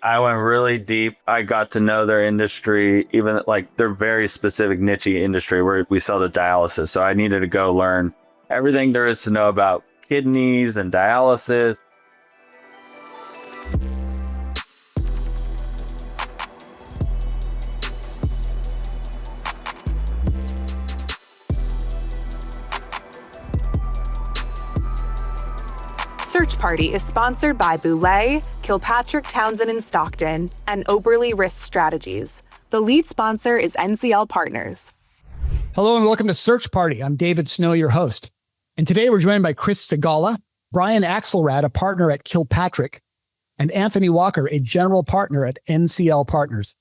I went really deep. I got to know their industry, even like their very specific niche industry where we sell to dialysis. So I needed to go learn everything there is to know about kidneys and dialysis. Search Party is sponsored by Boulay, Kilpatrick, Townsend and Stockton, and Oberly Risk Strategies. The lead sponsor is NCL Partners. Hello and welcome to Search Party. I'm David Snow, your host. And today we're joined by Chris Sigala, Walker and Axelrad, a partner at Kilpatrick, and Anthony Walker, a general partner at NCL Partners.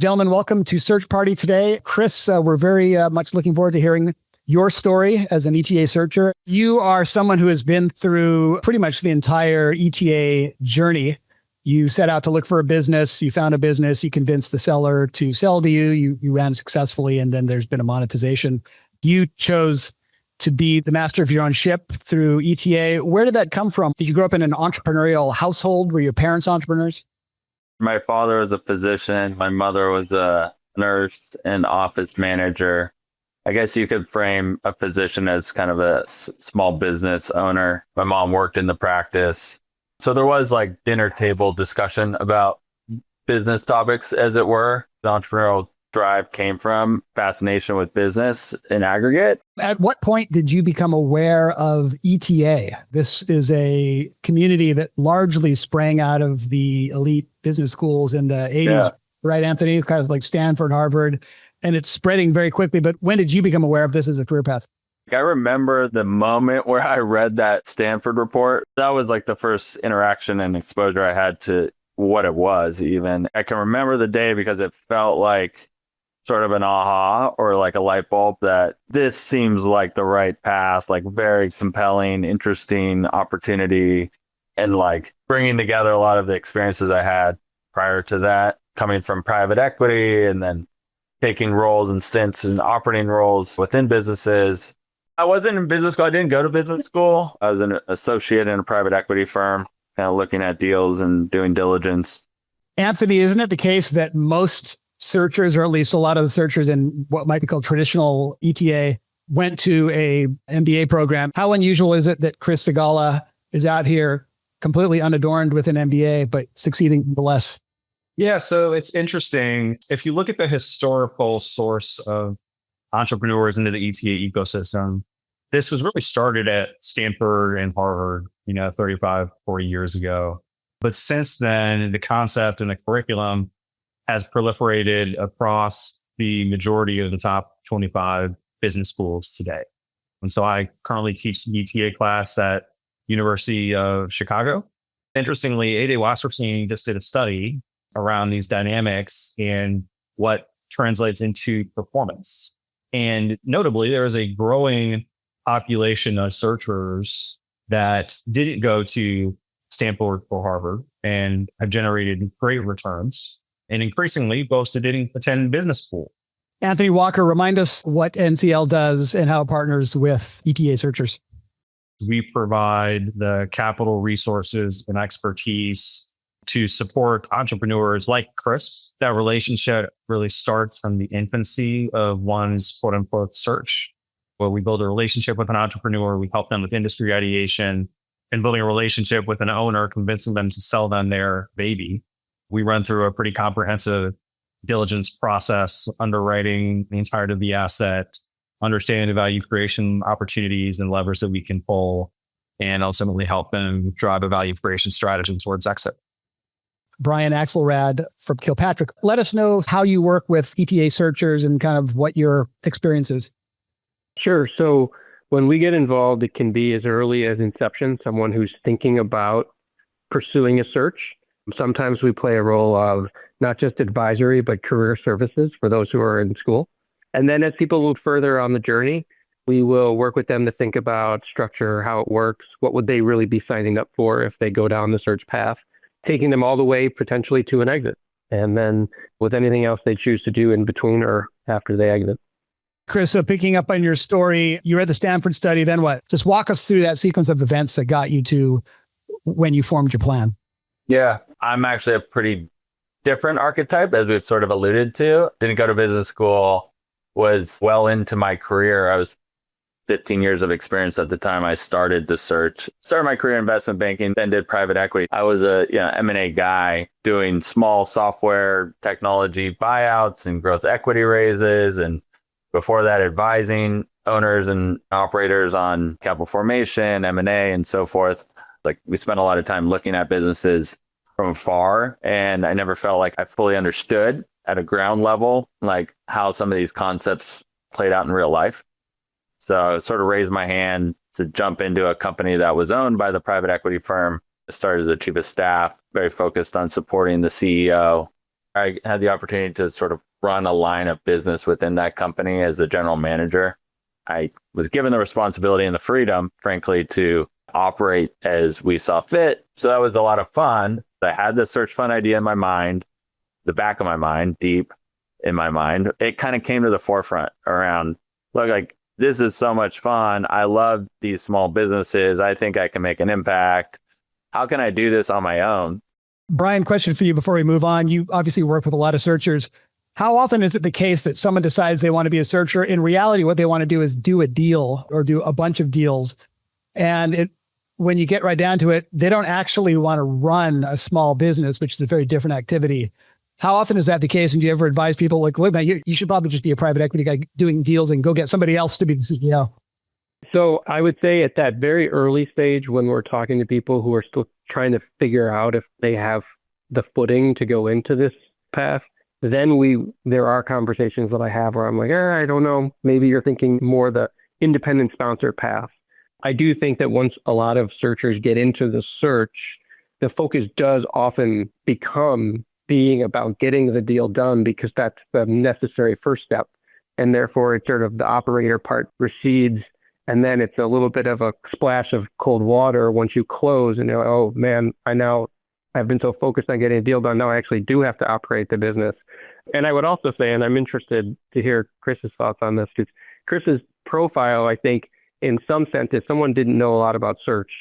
Gentlemen, welcome to Search Party today. Chris, we're very much looking forward to hearing your story as an ETA searcher. You are someone who has been through pretty much the entire ETA journey. You set out to look for a business, you found a business, you convinced the seller to sell to you, you ran successfully, and then there's been a monetization. You chose to be the master of your own ship through ETA. Where did that come from? Did you grow up in an entrepreneurial household? Were your parents entrepreneurs? My father was a physician. My mother was a nurse and office manager. I guess you could frame a position as kind of a small business owner. My mom worked in the practice. So there was like dinner table discussion about business topics, as it were. The entrepreneurial drive came from fascination with business in aggregate. At what point did you become aware of ETA? This is a community that largely sprang out of the elite business schools in the 80s, right, Anthony? Kind of like Stanford, Harvard. And it's spreading very quickly. But when did you become aware of this as a career path? I remember the moment where I read that Stanford report. That was like the first interaction and exposure I had to what it was even. I can remember the day because it felt like sort of an aha or like a light bulb that this seems like the right path, like very compelling, interesting opportunity, and like bringing together a lot of the experiences I had prior to that, coming from private equity and then taking roles and stints and operating roles within businesses. I wasn't in business school. I didn't go to business school. I was an associate in a private equity firm, kind of looking at deals and doing diligence. Anthony, isn't it the case that most searchers, or at least a lot of the searchers in what might be called traditional ETA, went to a MBA program? How unusual is it that Chris Sigala is out here completely unadorned with an MBA, but succeeding nonetheless? Yeah, so it's interesting. If you look at the historical source of entrepreneurs into the ETA ecosystem, this was really started at Stanford and Harvard, 35, 40 years ago. But since then, the concept and the curriculum has proliferated across the majority of the top 25 business schools today. And so I currently teach the ETA class at University of Chicago. Interestingly, ETA Wasserstein just did a study around these dynamics and what translates into performance. And notably, there is a growing population of searchers that didn't go to Stanford or Harvard and have generated great returns. And increasingly, most didn't attend business school. Anthony Walker, remind us what NCL does and how it partners with ETA searchers. We provide the capital resources and expertise to support entrepreneurs like Chris. That relationship really starts from the infancy of one's quote unquote search, where we build a relationship with an entrepreneur. We help them with industry ideation and building a relationship with an owner, convincing them to sell them their baby. We run through a pretty comprehensive diligence process, underwriting the entirety of the asset, understanding the value creation opportunities and levers that we can pull, and ultimately help them drive a value creation strategy towards exit. Walker Axelrad from Kilpatrick, let us know how you work with ETA searchers and kind of what your experience is. Sure. So when we get involved, it can be as early as inception, someone who's thinking about pursuing a search. Sometimes we play a role of not just advisory, but career services for those who are in school. And then as people move further on the journey, we will work with them to think about structure, how it works, what would they really be signing up for if they go down the search path, taking them all the way potentially to an exit. And then with anything else they choose to do in between or after they exit. Chris, so picking up on your story, you read the Stanford study, then what? Just walk us through that sequence of events that got you to when you formed your plan. Yeah, I'm actually a pretty different archetype, as we've sort of alluded to. Didn't go to business school, was well into my career. I was 15 years of experience at the time I started the search. Started my career in investment banking, then did private equity. I was a M&A guy doing small software technology buyouts and growth equity raises. And before that, advising owners and operators on capital formation, M&A, and so forth. Like, we spent a lot of time looking at businesses from afar, and I never felt like I fully understood at a ground level, like how some of these concepts played out in real life. So I sort of raised my hand to jump into a company that was owned by the private equity firm. I started as the chief of staff, very focused on supporting the CEO. I had the opportunity to sort of run a line of business within that company as the general manager. I was given the responsibility and the freedom, frankly, to operate as we saw fit. So that was a lot of fun. I had the search fund idea in my mind, the back of my mind, deep in my mind. It kind of came to the forefront around, look, like, this is so much fun. I love these small businesses. I think I can make an impact. How can I do this on my own? Brian, question for you before we move on. You obviously work with a lot of searchers. How often is it the case that someone decides they want to be a searcher? In reality, what they want to do is do a deal or do a bunch of deals. And when you get right down to it, they don't actually want to run a small business, which is a very different activity. How often is that the case? And do you ever advise people like, look, man, you should probably just be a private equity guy doing deals and go get somebody else to be the CEO? So I would say at that very early stage, when we're talking to people who are still trying to figure out if they have the footing to go into this path, then there are conversations that I have where I'm like, I don't know, maybe you're thinking more the independent sponsor path. I do think that once a lot of searchers get into the search, the focus does often become being about getting the deal done, because that's the necessary first step. And therefore, it's sort of the operator part recedes. And then it's a little bit of a splash of cold water once you close and you're like, oh man, I've been so focused on getting a deal done. Now I actually do have to operate the business. And I would also say, and I'm interested to hear Chris's thoughts on this, because Chris's profile, I think, in some sense, if someone didn't know a lot about search,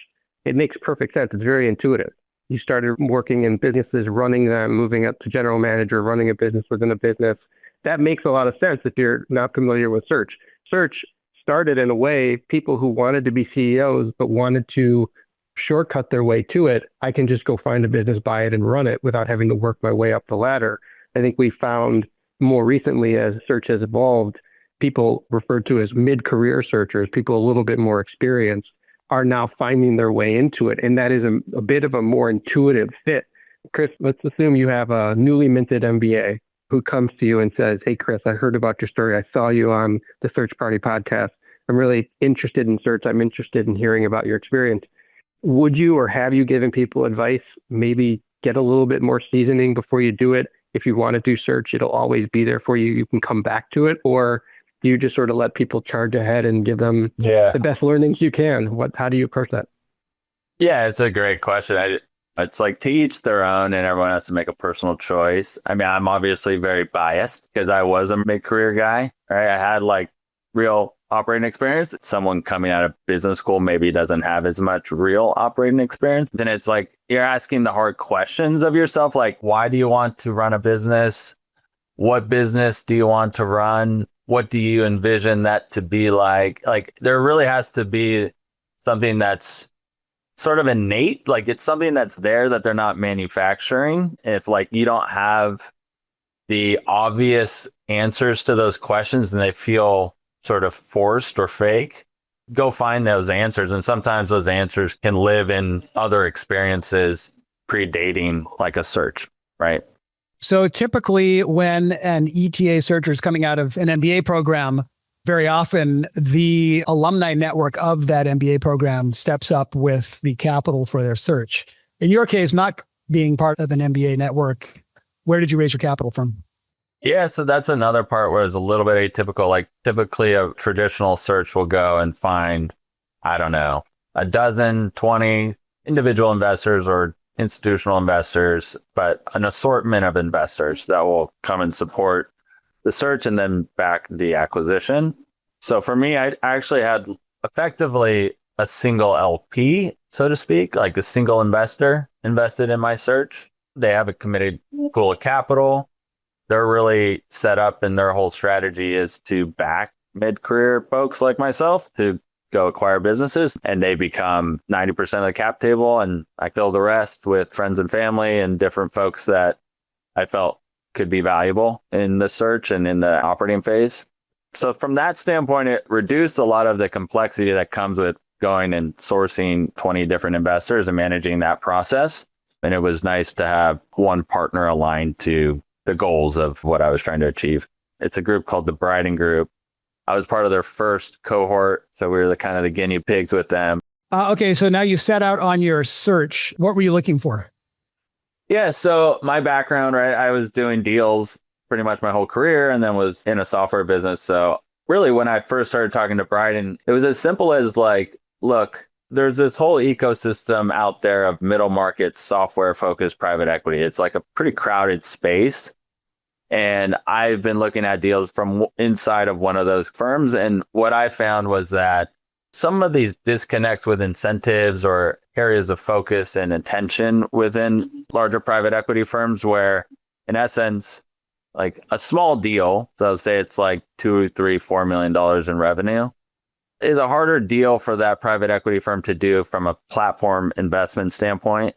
it makes perfect sense. It's very intuitive. You started working in businesses, running them, moving up to general manager, running a business within a business. That makes a lot of sense if you're not familiar with search. Search started in a way, people who wanted to be CEOs but wanted to shortcut their way to it. I can just go find a business, buy it, and run it without having to work my way up the ladder. I think we found more recently, as search has evolved, people referred to as mid-career searchers, people a little bit more experienced, are now finding their way into it. And that is a bit of a more intuitive fit. Chris, let's assume you have a newly minted MBA who comes to you and says, hey, Chris, I heard about your story. I saw you on the Search Party podcast. I'm really interested in search. I'm interested in hearing about your experience. Would you, or have you given people advice, maybe get a little bit more seasoning before you do it? If you want to do search, it'll always be there for you. You can come back to it. Or do you just sort of let people charge ahead and give them the best learnings you can? How do you approach that? Yeah, it's a great question. It's like to each their own, and everyone has to make a personal choice. I mean, I'm obviously very biased because I was a mid-career guy, right? I had like real operating experience. Someone coming out of business school maybe doesn't have as much real operating experience. Then it's like you're asking the hard questions of yourself, like, why do you want to run a business? What business do you want to run? What do you envision that to be like? Like, there really has to be something that's sort of innate, like it's something that's there that they're not manufacturing. If like you don't have the obvious answers to those questions and they feel sort of forced or fake, go find those answers. And sometimes those answers can live in other experiences predating like a search, right? So typically when an ETA searcher is coming out of an MBA program, very often the alumni network of that MBA program steps up with the capital for their search. In your case, not being part of an MBA network, where did you raise your capital from? Yeah, so that's another part where it's a little bit atypical. Like typically a traditional search will go and find, I don't know, a dozen, 20 individual investors or institutional investors, but an assortment of investors that will come and support the search and then back the acquisition. So for me, I actually had effectively a single LP, so to speak, like a single investor invested in my search. They have a committed pool of capital. They're really set up, and their whole strategy is to back mid-career folks like myself to go acquire businesses, and they become 90% of the cap table, and I fill the rest with friends and family and different folks that I felt could be valuable in the search and in the operating phase. So from that standpoint, it reduced a lot of the complexity that comes with going and sourcing 20 different investors and managing that process. And it was nice to have one partner aligned to the goals of what I was trying to achieve. It's a group called the Bryden Group. I was part of their first cohort, so we were the kind of the guinea pigs with them. Okay, so now you set out on your search. What were you looking for? Yeah, so my background, right, I was doing deals pretty much my whole career and then was in a software business. So really, when I first started talking to Bryden, it was as simple as like, look, there's this whole ecosystem out there of middle market software focused private equity. It's like a pretty crowded space. And I've been looking at deals from inside of one of those firms. And what I found was that some of these disconnects with incentives or areas of focus and attention within larger private equity firms, where in essence, like a small deal, so say it's like $2, $3, $4 million in revenue, is a harder deal for that private equity firm to do from a platform investment standpoint,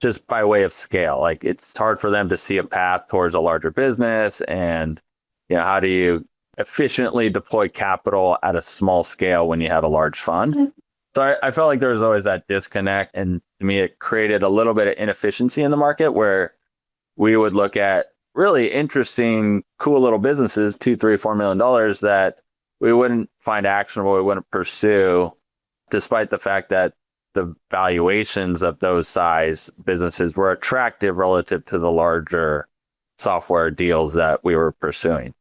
just by way of scale. Like it's hard for them to see a path towards a larger business. And, you know, how do you efficiently deploy capital at a small scale when you have a large fund? Mm-hmm. So I felt like there was always that disconnect. And to me, it created a little bit of inefficiency in the market where we would look at really interesting, cool little businesses, $2, $3, $4 million that we wouldn't find actionable, we wouldn't pursue, despite the fact that the valuations of those size businesses were attractive relative to the larger software deals that we were pursuing.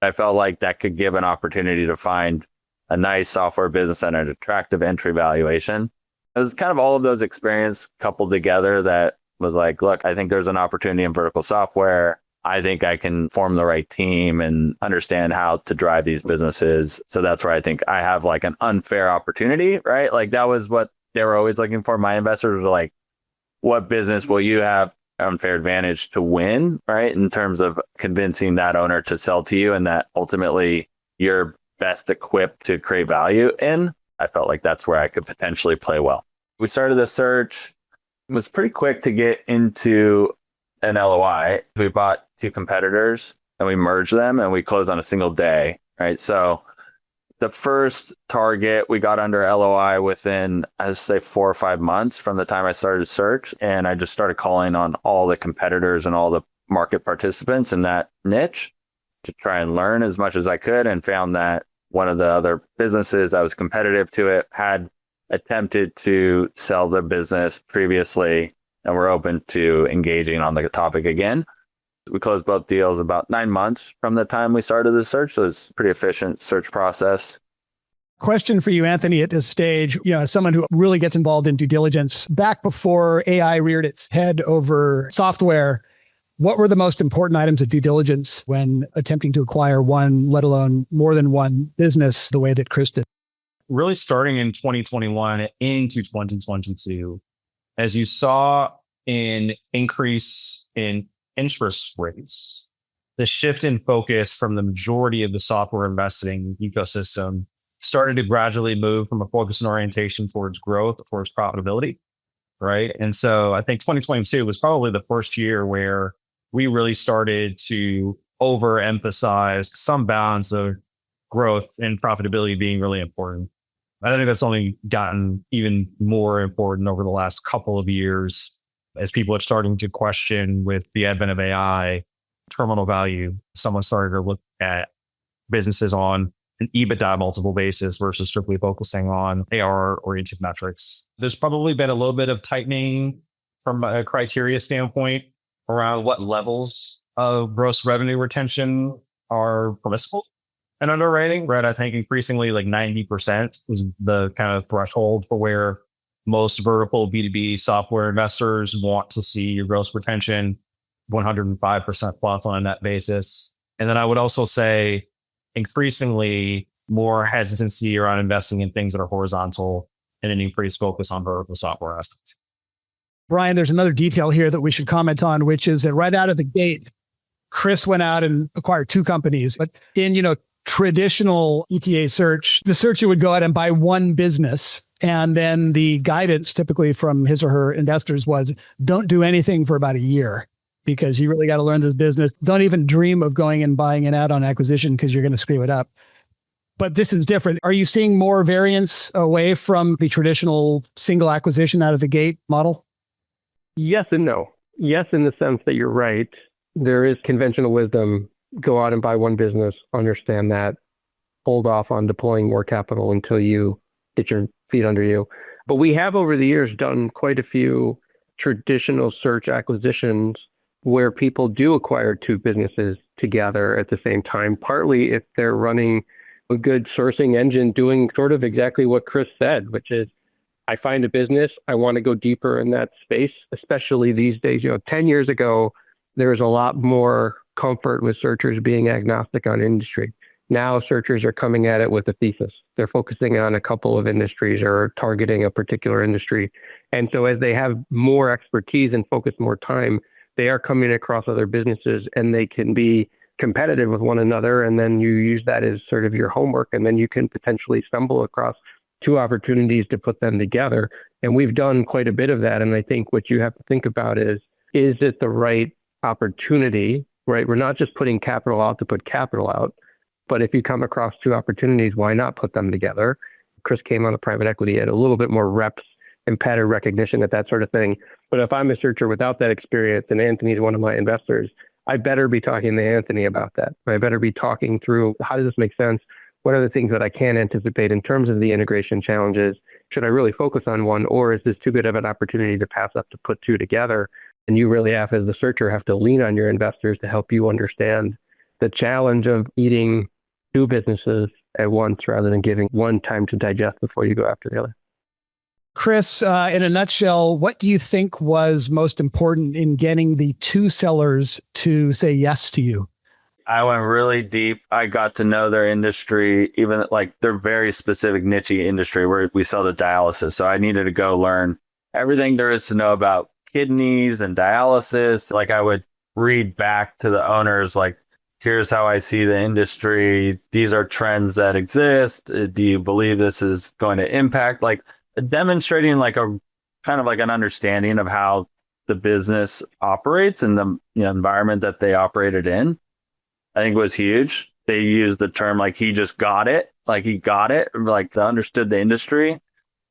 I felt like that could give an opportunity to find a nice software business at an attractive entry valuation. It was kind of all of those experiences coupled together that was like, look, I think there's an opportunity in vertical software. I think I can form the right team and understand how to drive these businesses. So that's where I think I have like an unfair opportunity, right? Like that was what they were always looking for. My investors were like, what business will you have unfair advantage to win, right? In terms of convincing that owner to sell to you and that ultimately you're best equipped to create value in. I felt like that's where I could potentially play well. We started the search. It was pretty quick to get into an LOI. We bought 2 competitors and we merged them and we closed on a single day, right? So the first target we got under LOI within, I'd say 4 or 5 months from the time I started search. And I just started calling on all the competitors and all the market participants in that niche to try and learn as much as I could, and found that one of the other businesses that was competitive to it had attempted to sell the business previously and we're open to engaging on the topic again. We closed both deals about 9 months from the time we started the search. So it's a pretty efficient search process. Question for you, Anthony, at this stage, as someone who really gets involved in due diligence, back before AI reared its head over software, what were the most important items of due diligence when attempting to acquire one, let alone more than one business the way that Chris did? Really starting in 2021 into 2022, as you saw an increase in interest rates, the shift in focus from the majority of the software investing ecosystem started to gradually move from a focus and orientation towards growth, towards profitability, right? And so I think 2022 was probably the first year where we really started to overemphasize some balance of growth and profitability being really important. I think that's only gotten even more important over the last couple of years as people are starting to question, with the advent of AI, terminal value. Someone started to look at businesses on an EBITDA multiple basis versus strictly focusing on ARR-oriented metrics. There's probably been a little bit of tightening from a criteria standpoint around what levels of gross revenue retention are permissible and underwriting, right? I think increasingly like 90% is the kind of threshold for where most vertical B2B software investors want to see your gross retention 105% plus on a net basis. And then I would also say increasingly more hesitancy around investing in things that are horizontal and an increased focus on vertical software assets. Brian, there's another detail here that we should comment on, which is that right out of the gate, Chris went out and acquired two companies. But in, traditional ETA search, the searcher would go out and buy one business. And then the guidance typically from his or her investors was don't do anything for about a year because you really got to learn this business. Don't even dream of going and buying an add-on acquisition because you're going to screw it up. But this is different. Are you seeing more variance away from the traditional single acquisition out of the gate model? Yes and no. Yes, in the sense that you're right. There is conventional wisdom. Go out and buy one business, understand that, hold off on deploying more capital until you get your feet under you. But we have over the years done quite a few traditional search acquisitions where people do acquire two businesses together at the same time, partly if they're running a good sourcing engine doing sort of exactly what Chris said, which is I find a business, I want to go deeper in that space, especially these days. 10 years ago, there was a lot more comfort with searchers being agnostic on industry. Now searchers are coming at it with a thesis. They're focusing on a couple of industries or targeting a particular industry. And so as they have more expertise and focus more time, they are coming across other businesses and they can be competitive with one another. And then you use that as sort of your homework. And then you can potentially stumble across two opportunities to put them together. And we've done quite a bit of that. And I think what you have to think about is it the right opportunity, right? We're not just putting capital out to put capital out, but if you come across two opportunities, why not put them together? Chris came on the private equity, had a little bit more reps and pattern recognition at that sort of thing. But if I'm a searcher without that experience and Anthony's one of my investors, I better be talking to Anthony about that. I better be talking through how does this make sense? What are the things that I can anticipate in terms of the integration challenges? Should I really focus on one, or is this too good of an opportunity to pass up to put two together? And you really have, as the searcher, have to lean on your investors to help you understand the challenge of eating two businesses at once rather than giving one time to digest before you go after the other. Chris, in a nutshell, what do you think was most important in getting the two sellers to say yes to you? I went really deep. I got to know their industry, even like their very specific niche industry where we sell to dialysis. So I needed to go learn everything there is to know about kidneys and dialysis. Like I would read back to the owners, like, here's how I see the industry. These are trends that exist. Do you believe this is going to impact? Like demonstrating like a kind of like an understanding of how the business operates and the environment that they operated in, I think was huge. They used the term like he just got it. Like he got it. Like understood the industry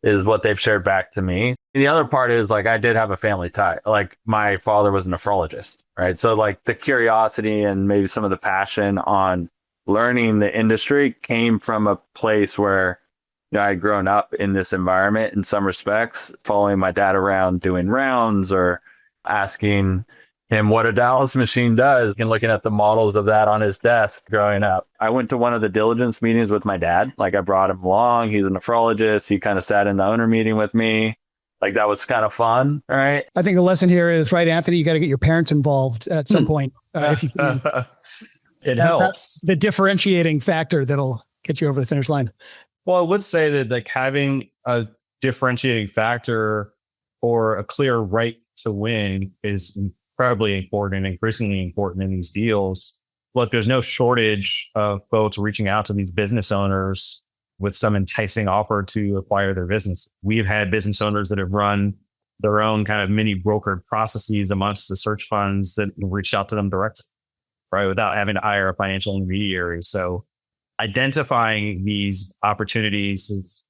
is what they've shared back to me. And the other part is like I did have a family tie. Like my father was a nephrologist, right? So like the curiosity and maybe some of the passion on learning the industry came from a place where I had grown up in this environment in some respects, following my dad around doing rounds or asking him what a dialysis machine does and looking at the models of that on his desk growing up. I went to one of the diligence meetings with my dad. Like I brought him along. He's a nephrologist. He kind of sat in the owner meeting with me. Like that was kind of fun. Right. I think the lesson here is, right, Anthony, you got to get your parents involved at some point. If you can. It helps. That's the differentiating factor that'll get you over the finish line. Well, I would say that like having a differentiating factor or a clear right to win is incredibly important and increasingly important in these deals. Look, there's no shortage of folks reaching out to these business owners with some enticing offer to acquire their business. We've had business owners that have run their own kind of mini brokered processes amongst the search funds that reached out to them directly, right? Without having to hire a financial intermediary. So identifying these opportunities has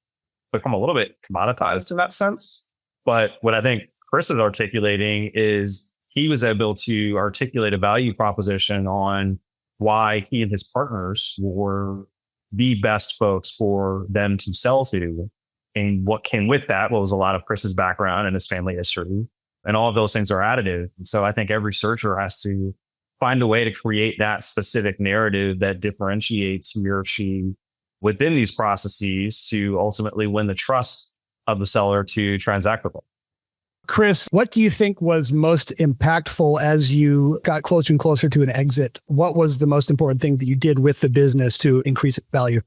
become a little bit commoditized in that sense. But what I think Chris is articulating is he was able to articulate a value proposition on why he and his partners were the best folks for them to sell to. And what came with that was a lot of Chris's background and his family history. And all of those things are additive. And so I think every searcher has to find a way to create that specific narrative that differentiates he or she within these processes to ultimately win the trust of the seller to transact with them. Chris, what do you think was most impactful as you got closer and closer to an exit? What was the most important thing that you did with the business to increase its value?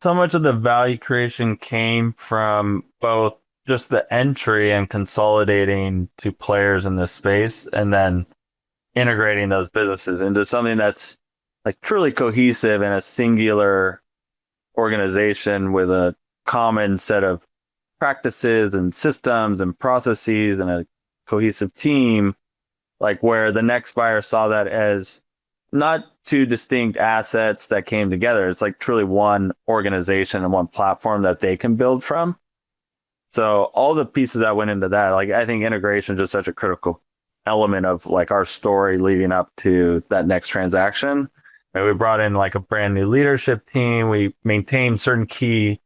So much of the value creation came from both just the entry and consolidating to players in this space and then integrating those businesses into something that's like truly cohesive in a singular organization with a common set of practices and systems and processes and a cohesive team, like where the next buyer saw that as not two distinct assets that came together. It's like truly one organization and one platform that they can build from. So all the pieces that went into that, like I think integration is just such a critical element of like our story leading up to that next transaction. And we brought in like a brand new leadership team. We maintained certain key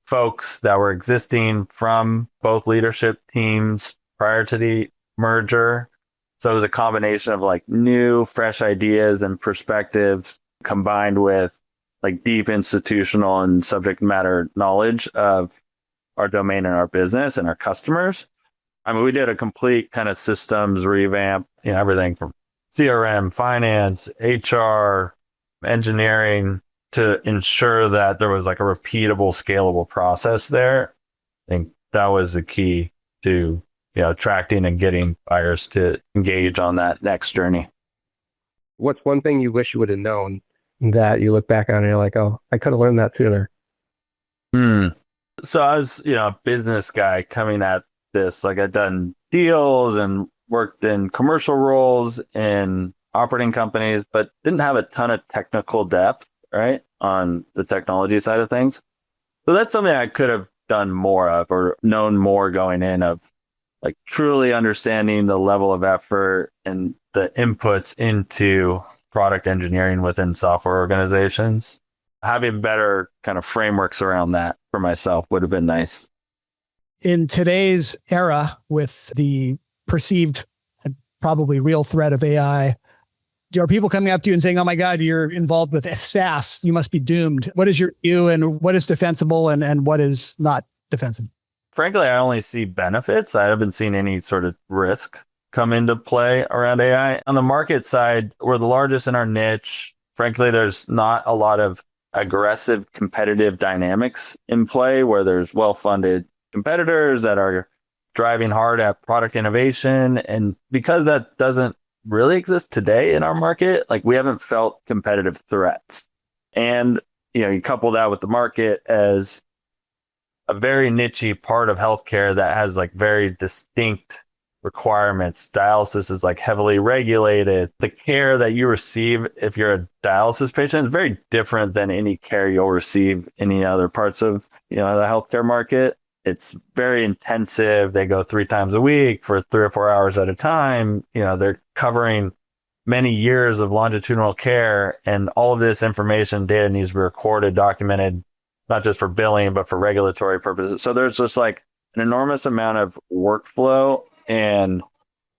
folks that were existing from both leadership teams prior to the merger. So it was a combination of like new, fresh ideas and perspectives combined with like deep institutional and subject matter knowledge of our domain and our business and our customers. I mean, we did a complete kind of systems revamp, everything from CRM, finance, HR, engineering to ensure that there was like a repeatable, scalable process there. I think that was the key to attracting and getting buyers to engage on that next journey. What's one thing you wish you would have known that you look back on and you're like, oh, I could have learned that sooner? So I was, a business guy coming at this. Like I'd done deals and worked in commercial roles in operating companies, but didn't have a ton of technical depth, right, on the technology side of things. So that's something I could have done more of or known more going in, of like truly understanding the level of effort and the inputs into product engineering within software organizations. Having better kind of frameworks around that for myself would have been nice. In today's era, with the perceived and probably real threat of AI, are people coming up to you and saying, oh my God, you're involved with SaaS, you must be doomed? What is your view, and what is defensible and what is not defensible? Frankly, I only see benefits. I haven't seen any sort of risk come into play around AI. On the market side, we're the largest in our niche. Frankly, there's not a lot of aggressive competitive dynamics in play where there's well-funded competitors that are driving hard at product innovation. And because that doesn't really exist today in our market, like we haven't felt competitive threats. And, you couple that with the market as a very niche part of healthcare that has like very distinct requirements. Dialysis is like heavily regulated. The care that you receive if you're a dialysis patient is very different than any care you'll receive in any other parts of, the healthcare market. It's very intensive. They go 3 times a week for 3 or 4 hours at a time. They're covering many years of longitudinal care, and all of this information data needs to be recorded, documented, not just for billing, but for regulatory purposes. So there's just like an enormous amount of workflow and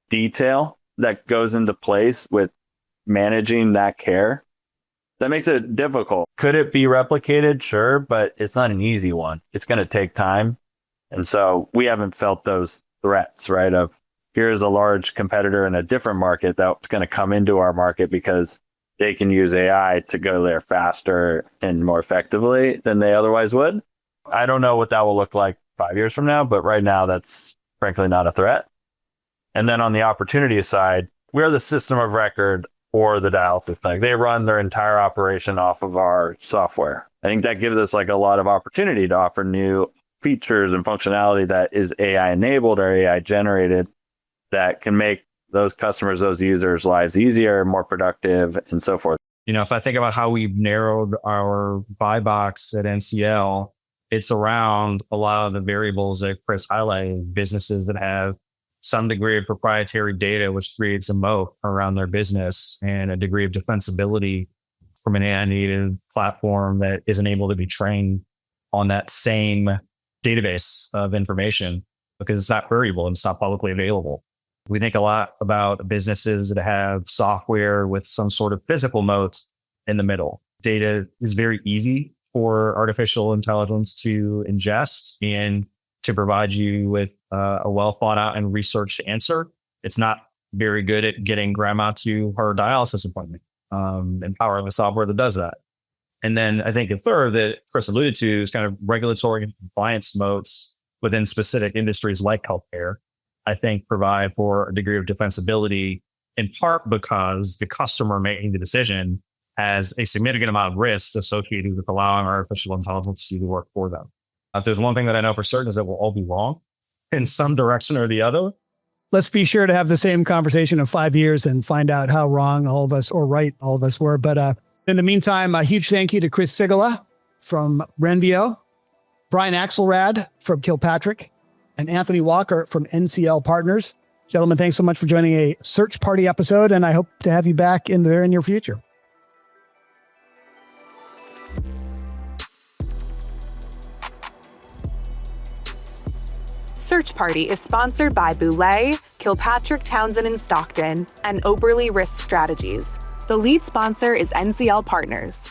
detail that goes into place with managing that care. That makes it difficult. Could it be replicated? Sure, but it's not an easy one. It's going to take time. And so we haven't felt those threats, right? Of here's a large competitor in a different market that's going to come into our market because they can use AI to go there faster and more effectively than they otherwise would. I don't know what that will look like 5 years from now, but right now that's frankly not a threat. And then on the opportunity side, we're the system of record for the dialysis clinic. They run their entire operation off of our software. I think that gives us like a lot of opportunity to offer new features and functionality that is AI enabled or AI generated that can make those customers, those users' lives easier, more productive, and so forth. If I think about how we've narrowed our buy box at NCL, it's around a lot of the variables that Chris highlighted, businesses that have some degree of proprietary data, which creates a moat around their business and a degree of defensibility from an AI native platform that isn't able to be trained on that same database of information because it's not queryable and it's not publicly available. We think a lot about businesses that have software with some sort of physical moat in the middle. Data is very easy for artificial intelligence to ingest and to provide you with a well thought out and researched answer. It's not very good at getting grandma to her dialysis appointment, and powering the software that does that. And then I think the third that Chris alluded to is kind of regulatory and compliance moats within specific industries like healthcare, I think provide for a degree of defensibility, in part because the customer making the decision has a significant amount of risk associated with allowing artificial intelligence to do the work for them. If there's one thing that I know for certain is that we'll all be wrong in some direction or the other. Let's be sure to have the same conversation in 5 years and find out how wrong all of us or right all of us were. But in the meantime, a huge thank you to Chris Sigala from Renvio, Brian Axelrad from Kilpatrick, and Anthony Walker from NCL Partners. Gentlemen, thanks so much for joining a Search Party episode, and I hope to have you back in the very near future. Search Party is sponsored by Boulay, Kilpatrick, Townsend and Stockton, and Oberly Risk Strategies. The lead sponsor is NCL Partners.